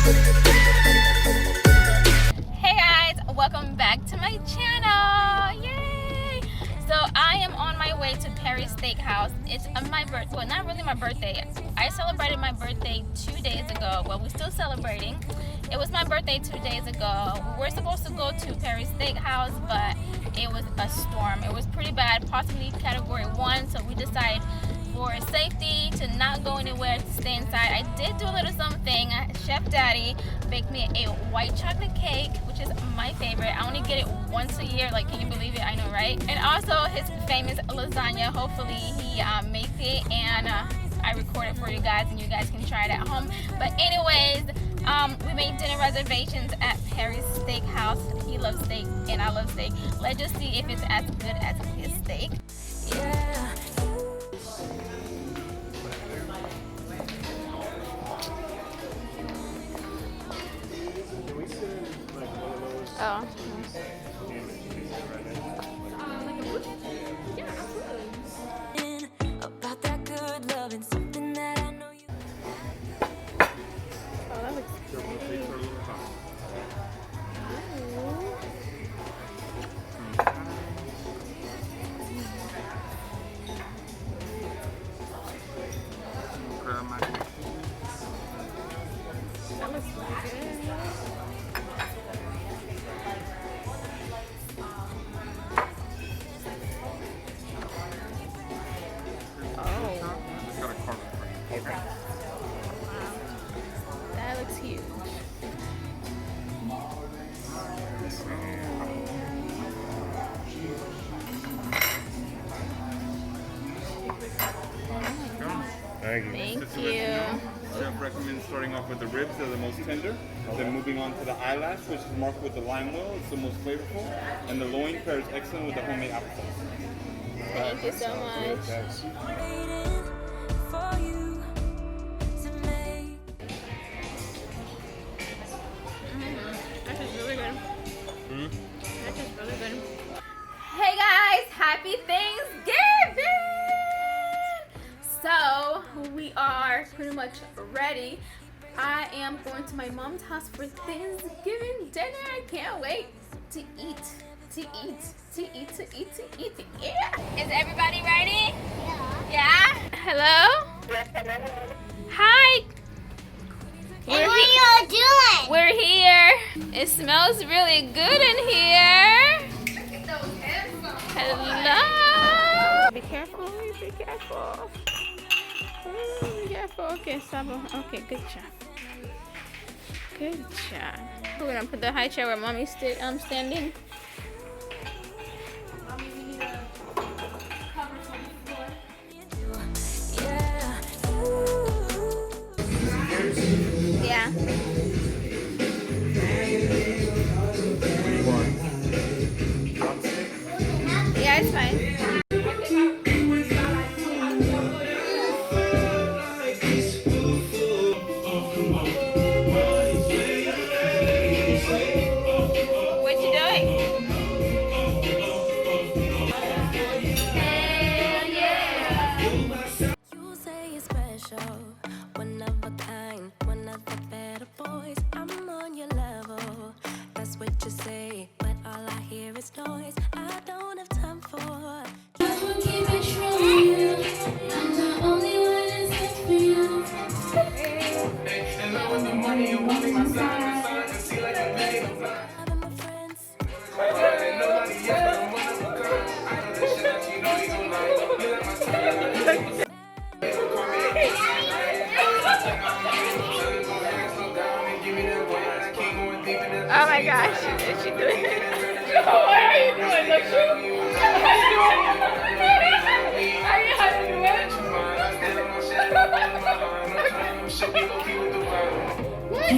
Hey guys, welcome back to my channel. Yay! So I am on my way to Perry's Steakhouse. It's my birthday. Well, not really my birthday. I celebrated my birthday 2 days ago. Well, we're still celebrating. It was my birthday 2 days ago. We were supposed to go to Perry's Steakhouse, but it was a storm. It was pretty bad, possibly category 1. So we decided for safety to not go anywhere, to stay inside. I did do a little something. Chef Daddy baked me a white chocolate cake, which is my favorite. I only get it once a year. Like, can you believe it? I know, right? And also his famous lasagna. Hopefully he makes it and I record it for you guys and you guys can try it at home. But anyways, we made dinner reservations at Perry's Steakhouse. He loves steak and I love steak. Let's just see if it's as good as his steak. Yeah. Oh. Yeah, absolutely. About that good love and something that I know you. Oh, that looks good. That looks really good. That looks huge. Thank you. Chef recommends starting off with the ribs, they're the most tender. Then moving on to the eyelash, which is marked with the lime oil, it's the most flavorful. And the loin pairs excellent with the homemade applesauce. Thank you so much. That is really good. That is really good. Hey guys, happy Thanksgiving! So we are pretty much ready. I am going to my mom's house for Thanksgiving dinner. I can't wait to eat. Yeah. Is everybody ready? Yeah. Hello? Hi. Hey, what are you doing? We're here. It smells really good in here. Hello. Be careful. Be careful. Be careful. Okay, Sabo. Okay, good job. Good job. We're gonna put the high chair where Mommy's standing. Yeah. Yeah, it's fine. What you doing? Hell yeah. You say you're special, one of a kind, one of the better boys. I'm on your level, that's what you say, but all I hear is noise. I don't have time for. I will keep it true. I'm the only one that's good for you. And I want the money, you want me my side, so I can see like a baby. I'm my friends. Nobody else, but I'm one of a kind. I know that shit that you know you gon' like. You like my style. Oh my gosh, what is she doing? What are you doing? Look, are you how to do it? What?